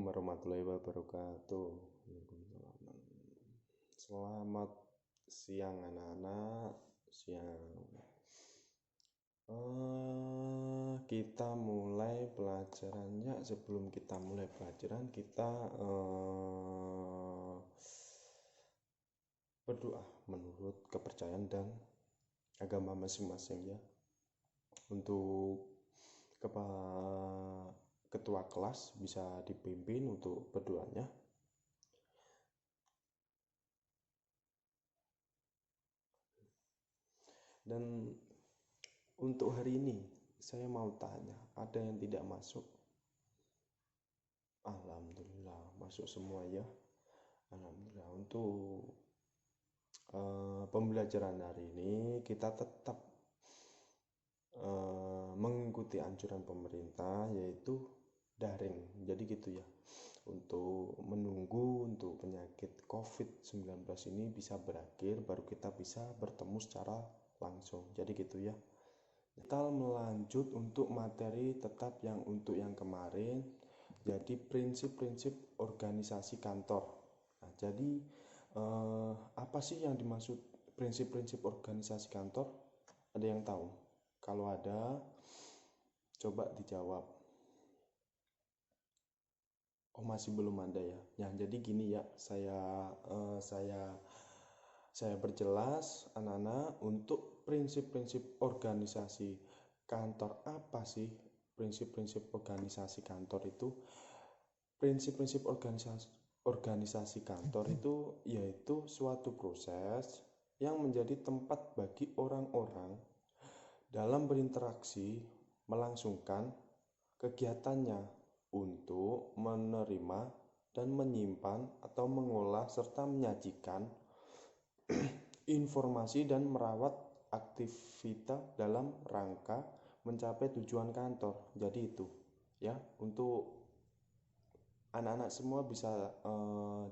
warahmatullahi wabarakatuh. Selamat siang anak-anak. Kita mulai pelajarannya. Sebelum kita mulai pelajaran, kita berdoa menurut kepercayaan dan agama masing-masing ya. Untuk ketua kelas bisa dipimpin untuk berdoanya. Dan untuk hari ini saya mau tanya, ada yang tidak masuk? Alhamdulillah masuk semua ya. Alhamdulillah. Untuk pembelajaran hari ini kita tetap mengikuti anjuran pemerintah, yaitu daring. Jadi gitu ya, untuk menunggu untuk penyakit COVID-19 ini bisa berakhir, baru kita bisa bertemu secara langsung. Jadi gitu ya. Kita melanjut untuk materi tetap yang untuk yang kemarin, jadi prinsip-prinsip organisasi kantor. Nah, jadi apa sih yang dimaksud prinsip-prinsip organisasi kantor? Ada yang tahu? Kalau ada, coba dijawab. Oh, masih belum ada ya. Ya, jadi gini ya, saya berjelas anak-anak untuk prinsip-prinsip organisasi kantor. Apa sih prinsip-prinsip organisasi kantor itu? Prinsip-prinsip organisasi kantor itu yaitu suatu proses yang menjadi tempat bagi orang-orang dalam berinteraksi melangsungkan kegiatannya untuk menerima dan menyimpan atau mengolah serta menyajikan informasi dan merawat aktivitas dalam rangka mencapai tujuan kantor. Jadi itu ya, untuk anak-anak semua bisa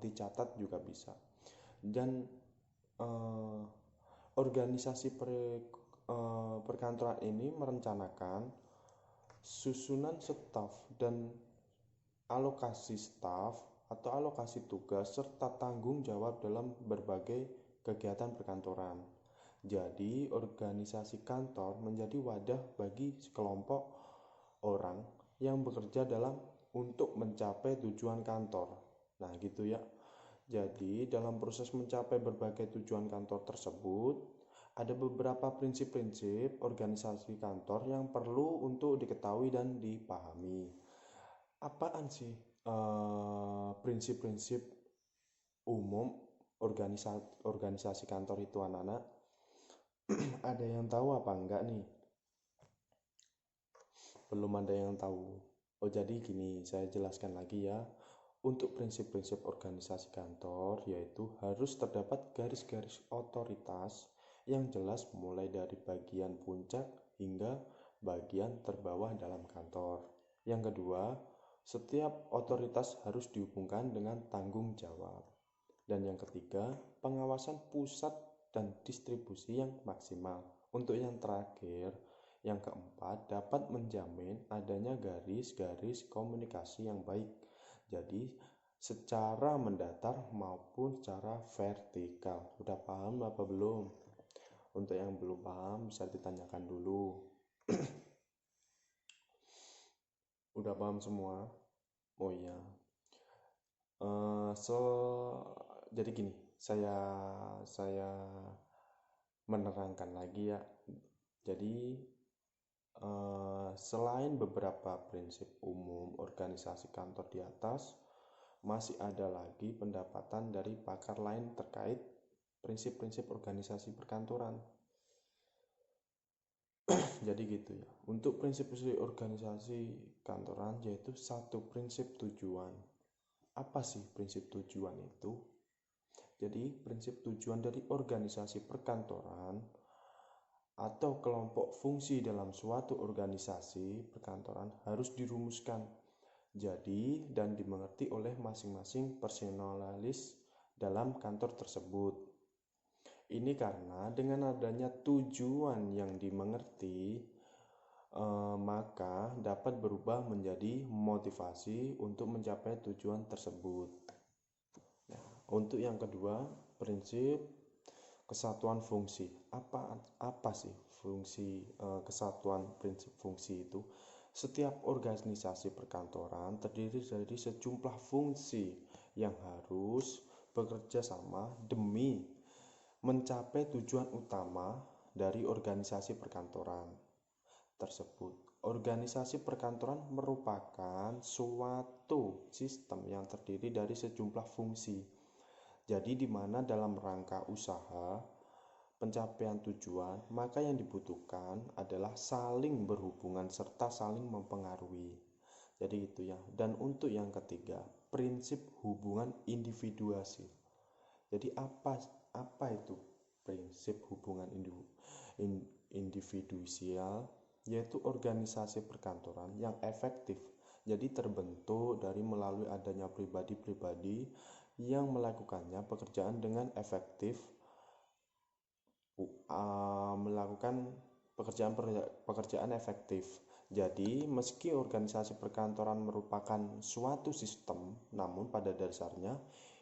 dicatat juga bisa. Dan organisasi perkantoran ini merencanakan susunan staf dan alokasi staf atau alokasi tugas serta tanggung jawab dalam berbagai kegiatan perkantoran. Jadi organisasi kantor menjadi wadah bagi sekelompok orang yang bekerja untuk mencapai tujuan kantor. Nah gitu ya. Jadi dalam proses mencapai berbagai tujuan kantor tersebut, ada beberapa prinsip-prinsip organisasi kantor yang perlu untuk diketahui dan dipahami. Apaan sih prinsip-prinsip umum organisasi kantor itu anak-anak? Ada yang tahu apa enggak nih? Belum ada yang tahu. Oh, jadi gini, saya jelaskan lagi ya. Untuk prinsip-prinsip organisasi kantor, yaitu harus terdapat garis-garis otoritas yang jelas mulai dari bagian puncak hingga bagian terbawah dalam kantor. Yang kedua, setiap otoritas harus dihubungkan dengan tanggung jawab. Dan yang ketiga, pengawasan pusat dan distribusi yang maksimal. Untuk yang terakhir, yang keempat, dapat menjamin adanya garis-garis komunikasi yang baik. Jadi secara mendatar maupun secara vertikal. Udah paham apa belum? Untuk yang belum paham bisa ditanyakan dulu. Udah paham semua? Oh iya. Jadi gini, saya menerangkan lagi ya. Jadi selain beberapa prinsip umum organisasi kantor di atas, masih ada lagi pendapatan dari pakar lain terkait prinsip-prinsip organisasi perkantoran. Jadi gitu ya. Untuk prinsip-prinsip organisasi kantoran yaitu satu, prinsip tujuan. Apa sih prinsip tujuan itu? Jadi prinsip tujuan dari organisasi perkantoran atau kelompok fungsi dalam suatu organisasi perkantoran harus dirumuskan. Jadi dan dimengerti oleh masing-masing personalis dalam kantor tersebut. Ini karena dengan adanya tujuan yang dimengerti, maka dapat berubah menjadi motivasi untuk mencapai tujuan tersebut. Nah, untuk yang kedua, prinsip kesatuan fungsi. Apa sih fungsi kesatuan prinsip fungsi itu? Setiap organisasi perkantoran terdiri dari sejumlah fungsi yang harus bekerja sama demi mencapai tujuan utama dari organisasi perkantoran tersebut. Organisasi perkantoran merupakan suatu sistem yang terdiri dari sejumlah fungsi. Jadi di mana dalam rangka usaha pencapaian tujuan, maka yang dibutuhkan adalah saling berhubungan serta saling mempengaruhi. Jadi itu ya. Dan untuk yang ketiga, prinsip hubungan individuasi. Jadi apa itu prinsip hubungan individual? Yaitu organisasi perkantoran yang efektif. Jadi terbentuk dari melalui adanya pribadi-pribadi yang melakukannya pekerjaan dengan efektif, melakukan pekerjaan efektif. Jadi, meski organisasi perkantoran merupakan suatu sistem, namun pada dasarnya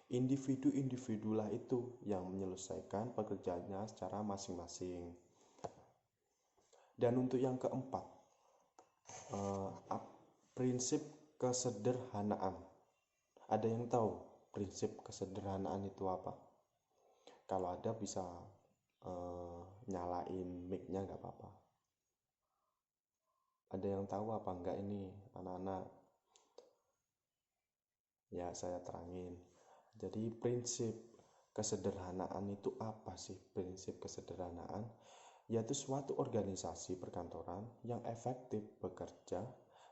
individu-individulah itu yang menyelesaikan pekerjaannya secara masing-masing. Dan untuk yang keempat, prinsip kesederhanaan. Ada yang tahu prinsip kesederhanaan itu apa? Kalau ada bisa nyalain mic-nya nggak apa-apa. Ada yang tahu apa enggak ini anak-anak? Ya, saya terangin. Jadi prinsip kesederhanaan itu apa sih? Prinsip kesederhanaan yaitu suatu organisasi perkantoran yang efektif bekerja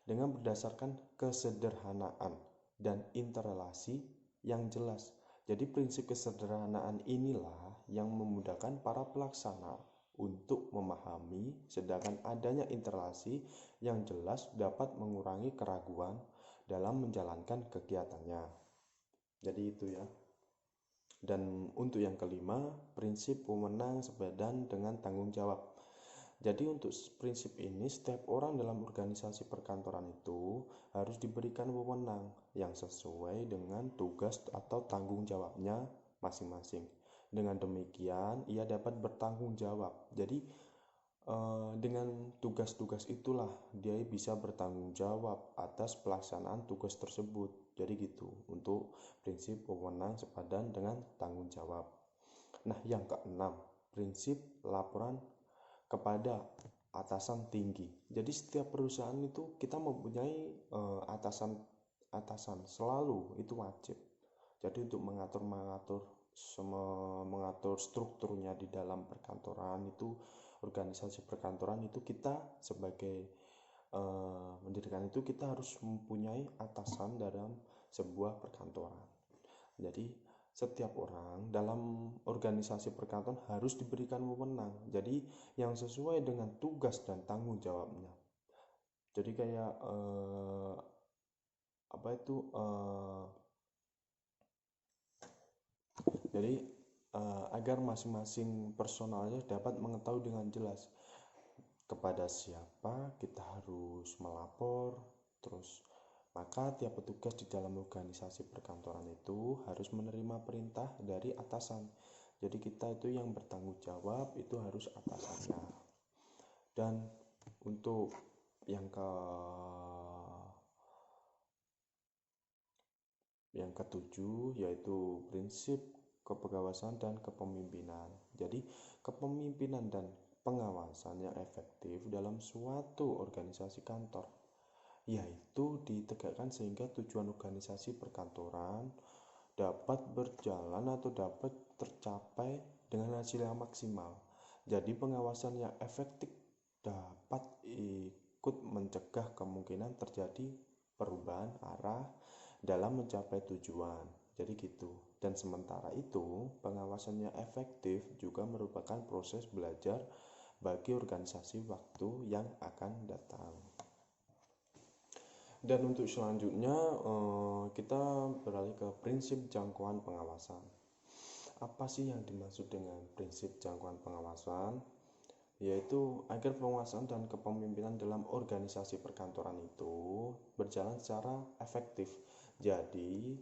dengan berdasarkan kesederhanaan dan interrelasi yang jelas. Jadi prinsip kesederhanaan inilah yang memudahkan para pelaksana untuk memahami, sedangkan adanya interrelasi yang jelas dapat mengurangi keraguan dalam menjalankan kegiatannya. Jadi itu ya. Dan untuk yang kelima, prinsip pemenang sepadan dengan tanggung jawab. Jadi untuk prinsip ini, setiap orang dalam organisasi perkantoran itu harus diberikan wewenang yang sesuai dengan tugas atau tanggung jawabnya masing-masing. Dengan demikian, ia dapat bertanggung jawab. Jadi dengan tugas-tugas itulah dia bisa bertanggung jawab atas pelaksanaan tugas tersebut. Jadi gitu untuk prinsip wewenang sepadan dengan tanggung jawab. Nah, yang keenam, prinsip laporan kepada atasan tinggi. Jadi setiap perusahaan itu kita mempunyai atasan selalu, itu wajib. Jadi untuk mengatur strukturnya di dalam perkantoran itu, organisasi perkantoran itu, kita sebagai mendirikan itu kita harus mempunyai atasan dalam sebuah perkantoran. Jadi setiap orang dalam organisasi perkantoran harus diberikan wewenang, jadi yang sesuai dengan tugas dan tanggung jawabnya. Jadi kayak jadi agar masing-masing personalnya dapat mengetahui dengan jelas kepada siapa kita harus melapor. Terus maka tiap petugas di dalam organisasi perkantoran itu harus menerima perintah dari atasan. Jadi kita itu yang bertanggung jawab itu harus atasannya. Dan untuk yang ketujuh yaitu prinsip kepengawasan dan kepemimpinan. Jadi kepemimpinan dan pengawasan yang efektif dalam suatu organisasi kantor yaitu ditegakkan sehingga tujuan organisasi perkantoran dapat berjalan atau dapat tercapai dengan hasil yang maksimal. Jadi pengawasan yang efektif dapat ikut mencegah kemungkinan terjadi perubahan arah dalam mencapai tujuan. Jadi gitu. Dan sementara itu, pengawasan yang efektif juga merupakan proses belajar bagi organisasi waktu yang akan datang. Dan untuk selanjutnya kita beralih ke prinsip jangkauan pengawasan. Apa sih yang dimaksud dengan prinsip jangkauan pengawasan? yaitu agar penguasaan dan kepemimpinan dalam organisasi perkantoran itu berjalan secara efektif. Jadi,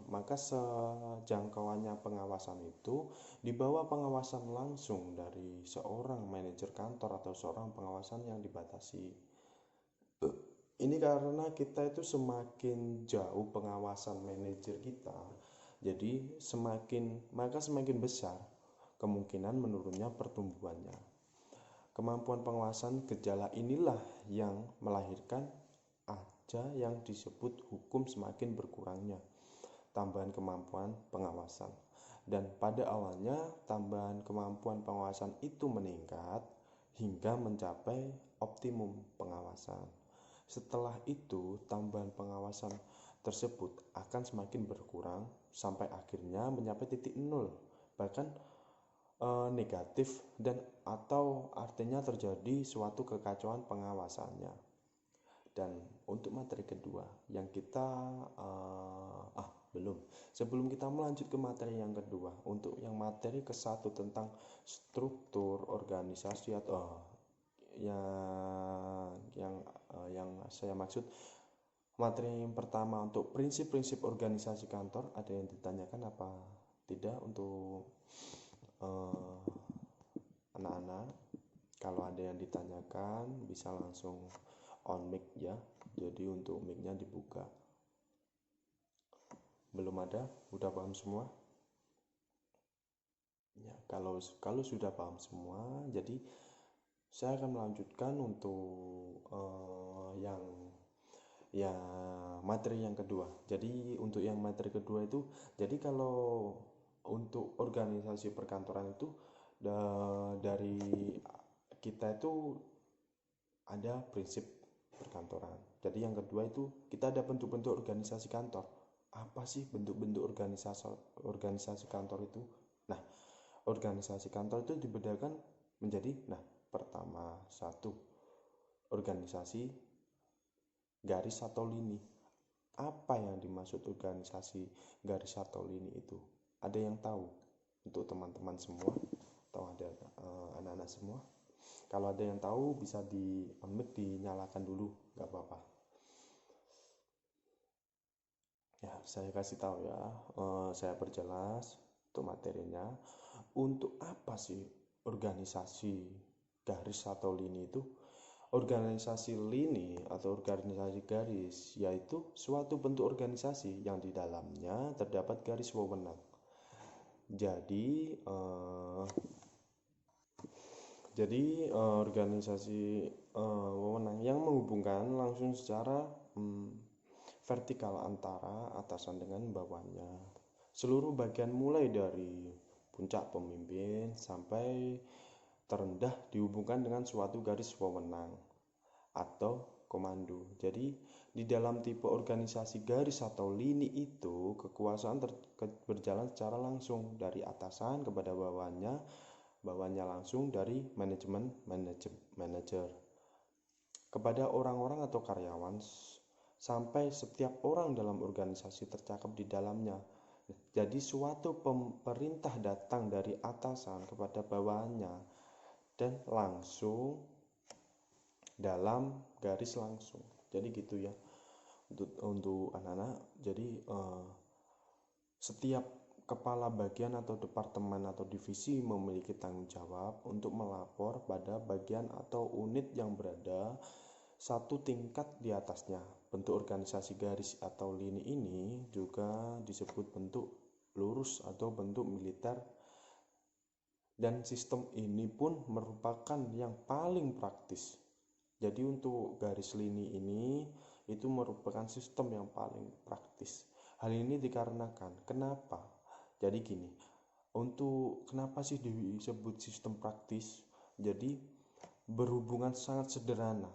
maka sejangkauannya pengawasan itu di bawah pengawasan langsung dari seorang manajer kantor atau seorang pengawasan yang dibatasi. Ini karena kita itu semakin jauh pengawasan manajer kita, jadi semakin besar kemungkinan menurunnya pertumbuhannya. Kemampuan pengawasan gejala inilah yang melahirkan aja yang disebut hukum semakin berkurangnya tambahan kemampuan pengawasan. Dan pada awalnya tambahan kemampuan pengawasan itu meningkat hingga mencapai optimum pengawasan. Setelah itu tambahan pengawasan tersebut akan semakin berkurang sampai akhirnya mencapai titik nol, bahkan negatif, dan atau artinya terjadi suatu kekacauan pengawasannya. Dan untuk materi kedua yang kita belum, sebelum kita melanjut ke materi yang kedua, untuk yang materi ke-1 tentang struktur organisasi atau yang saya maksud, materi yang pertama untuk prinsip-prinsip organisasi kantor, ada yang ditanyakan apa tidak untuk anak-anak? Kalau ada yang ditanyakan bisa langsung on mic ya, jadi untuk mic-nya dibuka. Belum ada? Udah paham semua? Ya, kalau sudah paham semua, jadi saya akan melanjutkan untuk yang materi yang kedua. Jadi untuk yang materi kedua itu, jadi kalau untuk organisasi perkantoran itu dari kita itu ada prinsip perkantoran. Jadi yang kedua itu kita ada bentuk-bentuk organisasi kantor. Apa sih bentuk-bentuk organisasi kantor itu? Nah, organisasi kantor itu dibedakan menjadi, pertama, satu, organisasi garis atau lini. Apa yang dimaksud organisasi garis atau lini itu? Ada yang tahu? Untuk teman-teman semua, atau ada anak-anak semua? Kalau ada yang tahu bisa di mic dinyalakan dulu, nggak apa-apa. Ya, saya kasih tahu ya, saya perjelas untuk materinya. Untuk apa sih organisasi garis atau lini itu? Organisasi lini atau organisasi garis yaitu suatu bentuk organisasi yang di dalamnya terdapat garis wewenang. Jadi organisasi wewenang yang menghubungkan langsung secara vertikal antara atasan dengan bawahnya. Seluruh bagian mulai dari puncak pemimpin sampai terendah dihubungkan dengan suatu garis wewenang atau komando. Jadi di dalam tipe organisasi garis atau lini itu kekuasaan berjalan secara langsung dari atasan kepada bawahnya langsung dari manajer kepada orang-orang atau karyawan, sampai setiap orang dalam organisasi tercakup di dalamnya. Jadi suatu perintah datang dari atasan kepada bawahannya dan langsung dalam garis langsung. Jadi gitu ya untuk anak-anak. Jadi setiap kepala bagian atau departemen atau divisi memiliki tanggung jawab untuk melapor pada bagian atau unit yang berada satu tingkat di atasnya. Bentuk organisasi garis atau lini ini juga disebut bentuk lurus atau bentuk militer, dan sistem ini pun merupakan yang paling praktis. Jadi untuk garis lini ini itu merupakan sistem yang paling praktis. Hal ini dikarenakan kenapa? Jadi gini, untuk kenapa sih disebut sistem praktis? Jadi berhubungan sangat sederhana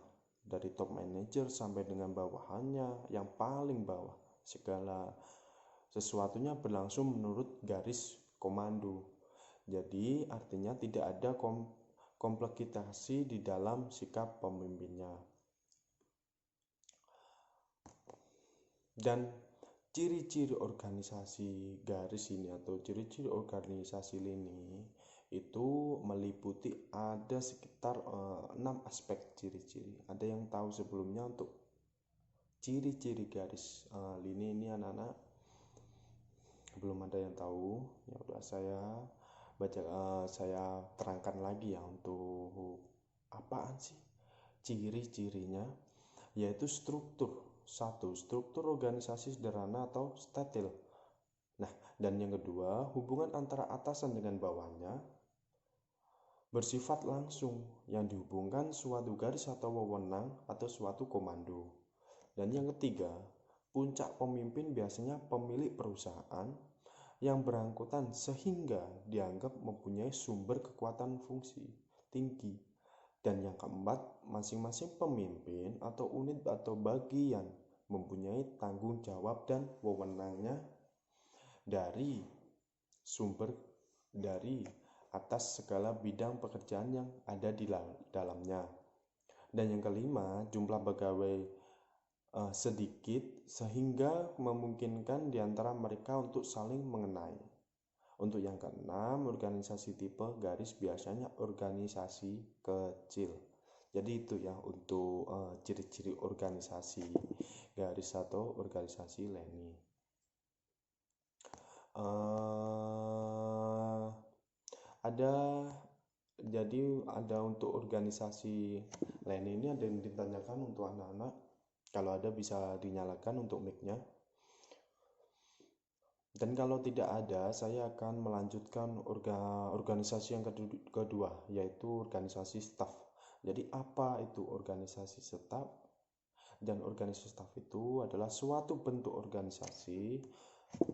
dari top manager sampai dengan bawahannya yang paling bawah. Segala sesuatunya berlangsung menurut garis komando. Jadi artinya tidak ada kompleksitas di dalam sikap pemimpinnya. Dan ciri-ciri organisasi garis ini atau ciri-ciri organisasi lini Itu meliputi ada sekitar 6 aspek ciri-ciri. Ada yang tahu sebelumnya untuk ciri-ciri garis lini ini anak-anak? Belum ada yang tahu. Ya udah saya terangkan lagi ya untuk apaan sih ciri-cirinya, yaitu struktur. Satu, struktur organisasi sederhana atau statil. Nah, dan yang kedua, hubungan antara atasan dengan bawahannya bersifat langsung yang dihubungkan suatu garis atau wewenang atau suatu komando. Dan yang ketiga, puncak pemimpin biasanya pemilik perusahaan yang berangkutan sehingga dianggap mempunyai sumber kekuatan fungsi tinggi. Dan yang keempat, masing-masing pemimpin atau unit atau bagian mempunyai tanggung jawab dan wewenangnya dari sumber dari atas segala bidang pekerjaan yang ada di dalamnya. Dan yang kelima, jumlah pegawai sedikit sehingga memungkinkan di antara mereka untuk saling mengenai. Untuk yang keenam, organisasi tipe garis biasanya organisasi kecil. Jadi itu ya untuk ciri-ciri organisasi garis atau organisasi leni. Ada untuk organisasi leni ini ada yang ditanyakan untuk anak-anak. Kalau ada bisa dinyalakan untuk mic-nya. Dan kalau tidak ada, saya akan melanjutkan organisasi yang kedua, yaitu organisasi staf. Jadi apa itu organisasi staf? Dan organisasi staf itu adalah suatu bentuk organisasi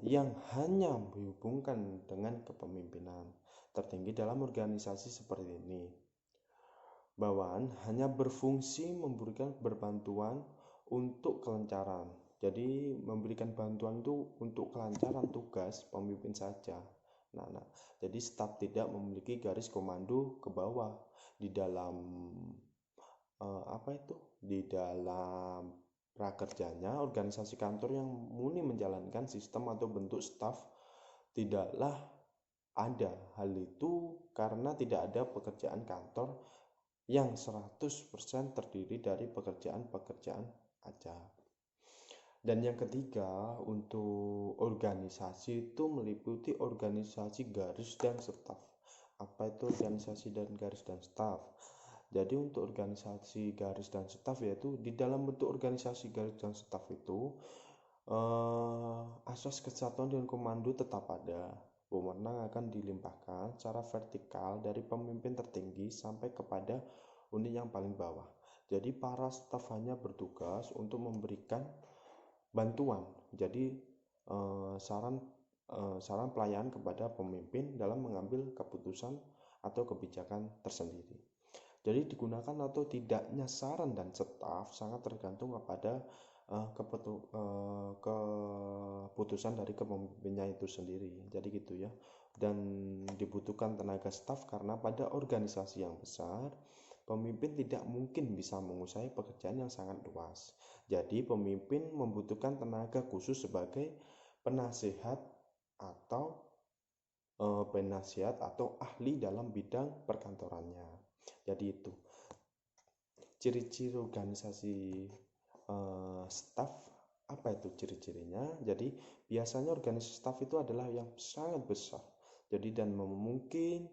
yang hanya dihubungkan dengan kepemimpinan tertinggi dalam organisasi seperti ini. Bawahan hanya berfungsi memberikan berbantuan untuk kelancaran. Jadi memberikan bantuan itu untuk kelancaran tugas pemimpin saja. Nah, jadi staf tidak memiliki garis komando ke bawah di dalam di dalam prakerjanya. Organisasi kantor yang murni menjalankan sistem atau bentuk staf tidaklah ada. Hal itu karena tidak ada pekerjaan kantor yang 100% terdiri dari pekerjaan aja. Dan yang ketiga, untuk organisasi itu meliputi organisasi garis dan staf. Apa itu organisasi dan garis dan staf? Jadi untuk organisasi garis dan staf, yaitu di dalam bentuk organisasi garis dan staf itu asas kesatuan dan komando tetap ada. Wewenang akan dilimpahkan secara vertikal dari pemimpin tertinggi sampai kepada unit yang paling bawah. Jadi para staf hanya bertugas untuk memberikan bantuan. Jadi saran pelayanan kepada pemimpin dalam mengambil keputusan atau kebijakan tersendiri. Jadi digunakan atau tidaknya saran dan staf sangat tergantung kepada keputusan dari kepemimpinnya itu sendiri. Jadi gitu ya. Dan dibutuhkan tenaga staf karena pada organisasi yang besar, pemimpin tidak mungkin bisa menguasai pekerjaan yang sangat luas. Jadi pemimpin membutuhkan tenaga khusus sebagai penasihat atau ahli dalam bidang perkantorannya. Jadi itu ciri-ciri organisasi staf. Apa itu ciri-cirinya? Jadi biasanya organisasi staf itu adalah yang sangat besar. Jadi dan mungkin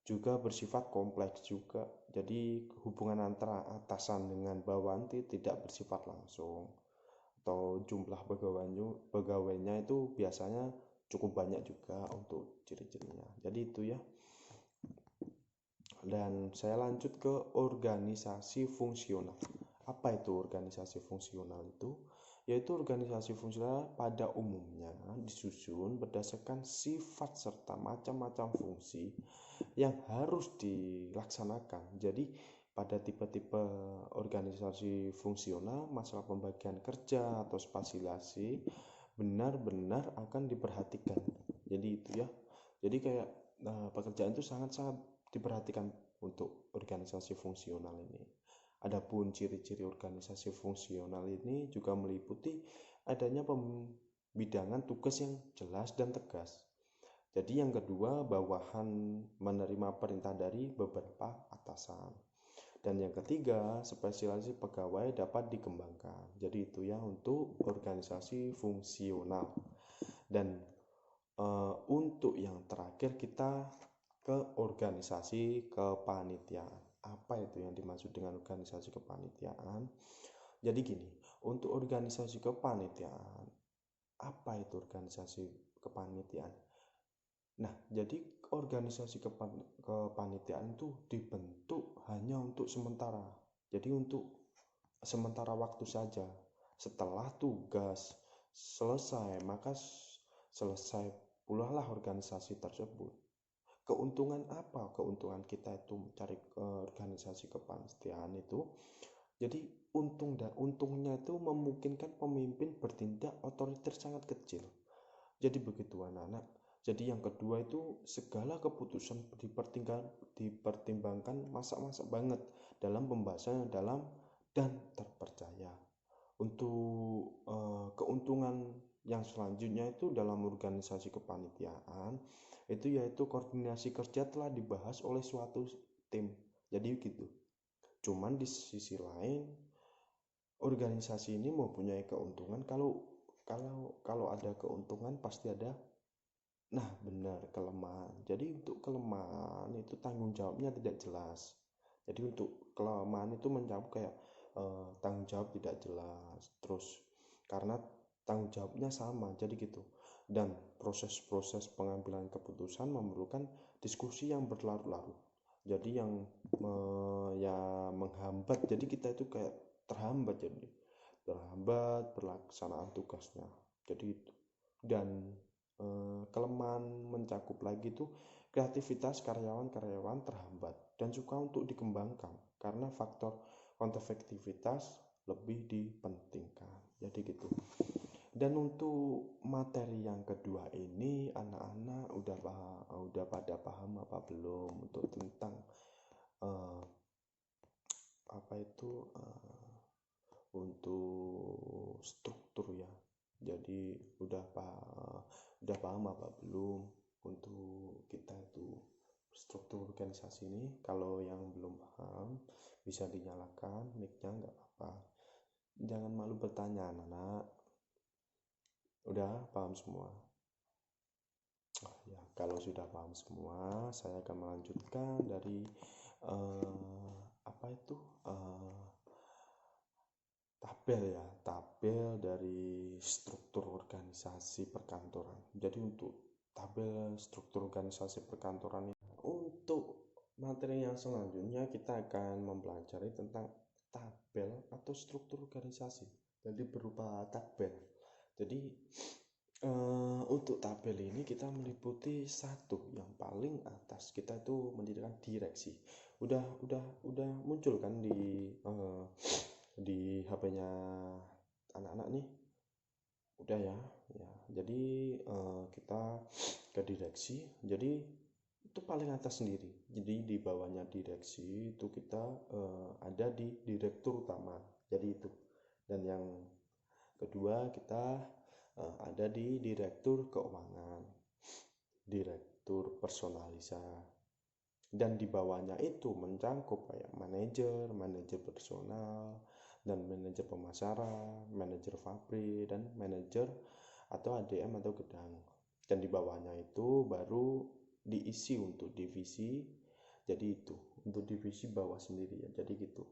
juga bersifat kompleks juga. Jadi hubungan antara atasan dengan bawahan tidak bersifat langsung, atau jumlah pegawainya itu biasanya cukup banyak juga untuk ciri-cirinya. Jadi itu ya. Dan saya lanjut ke organisasi fungsional. Apa itu organisasi fungsional itu? Yaitu organisasi fungsional pada umumnya disusun berdasarkan sifat serta macam-macam fungsi yang harus dilaksanakan. Jadi pada tipe-tipe organisasi fungsional, masalah pembagian kerja atau spasialisasi benar-benar akan diperhatikan. Jadi itu ya. Jadi kayak pekerjaan itu sangat-sangat diperhatikan untuk organisasi fungsional ini. Adapun ciri-ciri organisasi fungsional ini juga meliputi adanya pembidangan tugas yang jelas dan tegas. Jadi yang kedua, bawahan menerima perintah dari beberapa atasan. Dan yang ketiga, spesialisasi pegawai dapat dikembangkan. Jadi itu ya untuk organisasi fungsional. Dan untuk yang terakhir kita ke organisasi kepanitiaan. Apa itu yang dimaksud dengan organisasi kepanitiaan? Jadi gini, untuk organisasi kepanitiaan, apa itu organisasi kepanitiaan? Nah, jadi organisasi kepanitiaan itu dibentuk hanya untuk sementara. Jadi untuk sementara waktu saja. Setelah tugas selesai, maka selesai pula lah organisasi tersebut. Keuntungan apa? Keuntungan kita itu mencari organisasi kepanitiaan itu. Jadi untungnya itu memungkinkan pemimpin bertindak otoriter sangat kecil. Jadi begitu anak-anak. Jadi yang kedua itu segala keputusan dipertimbangkan masak-masak banget dalam pembahasan yang dalam dan terpercaya. Untuk keuntungan yang selanjutnya itu dalam organisasi kepanitiaan itu yaitu koordinasi kerja telah dibahas oleh suatu tim. Jadi gitu. Cuman di sisi lain organisasi ini mempunyai keuntungan kalau ada keuntungan pasti ada benar kelemahan. Jadi untuk kelemahan itu tanggung jawabnya tidak jelas. Jadi untuk kelemahan itu mencakup kayak tanggung jawab tidak jelas. Terus karena tanggung jawabnya sama, jadi gitu. Dan proses-proses pengambilan keputusan memerlukan diskusi yang berlarut-larut. Jadi yang menghambat. Jadi kita itu kayak terhambat pelaksanaan tugasnya. Jadi itu. Dan kelemahan mencakup lagi tuh kreativitas karyawan-karyawan terhambat dan juga untuk dikembangkan karena faktor kontrafektivitas lebih dipentingkan. Jadi gitu. Dan untuk materi yang kedua ini anak-anak udah pada paham apa belum untuk tentang untuk struktur ya. Jadi udah paham apa belum untuk kita itu struktur organisasi ini? Kalau yang belum paham bisa dinyalakan mic-nya, nggak apa-apa. Jangan malu bertanya anak-anak. Udah paham semua? Ya, kalau sudah paham semua, saya akan melanjutkan dari tabel dari struktur organisasi perkantoran. Jadi untuk tabel struktur organisasi perkantoran ini, untuk materi yang selanjutnya kita akan mempelajari tentang tabel atau struktur organisasi. Jadi berupa tabel. Jadi untuk tabel ini kita meliputi satu yang paling atas, kita itu mendirikan direksi. Udah muncul kan di HP-nya anak-anak nih, udah ya. Jadi kita ke direksi. Jadi itu paling atas sendiri. Jadi di bawahnya direksi itu kita ada di direktur utama. Jadi itu. Dan yang kedua kita ada di direktur keuangan, direktur personalisa. Dan di bawahnya itu mencakup kayak manajer personal, dan manajer pemasaran, manajer pabrik, dan manajer atau ADM atau gudang. Dan di bawahnya itu baru diisi untuk divisi. Jadi itu untuk divisi bawah sendiri ya. Jadi gitu.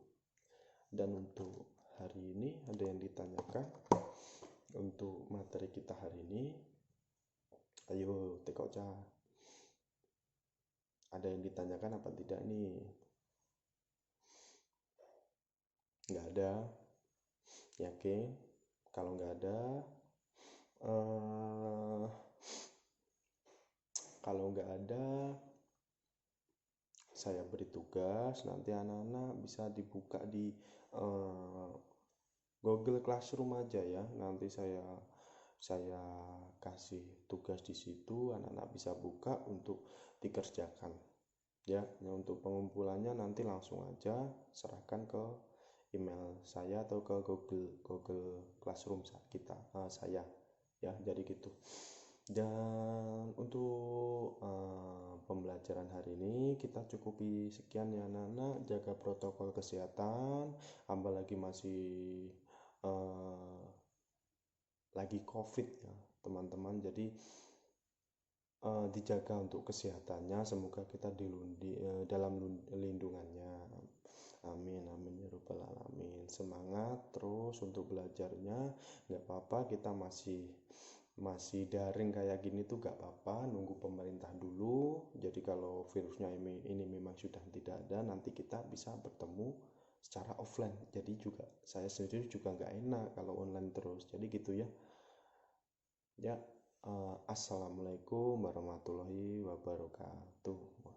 Dan untuk hari ini ada yang ditanyakan untuk materi kita hari ini? Ayo teko cah. Ada yang ditanyakan apa tidak nih? Nggak ada. Yakin? Kalau nggak ada, saya beri tugas. Nanti anak-anak bisa dibuka di Google Classroom aja ya. Nanti saya kasih tugas di situ, anak-anak bisa buka untuk dikerjakan. Ya, untuk pengumpulannya nanti langsung aja serahkan ke email saya atau ke Google Classroom kita saya ya. Jadi gitu. Dan untuk pembelajaran hari ini kita cukupi sekian ya anak-anak. Jaga protokol kesehatan, apalagi masih uh, lagi COVID ya teman-teman. Jadi dijaga untuk kesehatannya. Semoga kita dalam lindungannya. Amin amin ya rabbal alamin. Semangat terus untuk belajarnya. Nggak apa-apa, kita masih daring kayak gini tuh gak apa-apa, nunggu pemerintah dulu. Jadi kalau virusnya ini memang sudah tidak ada, nanti kita bisa bertemu secara offline. Jadi juga saya sendiri juga gak enak kalau online terus. Jadi gitu ya. Ya, assalamualaikum warahmatullahi wabarakatuh.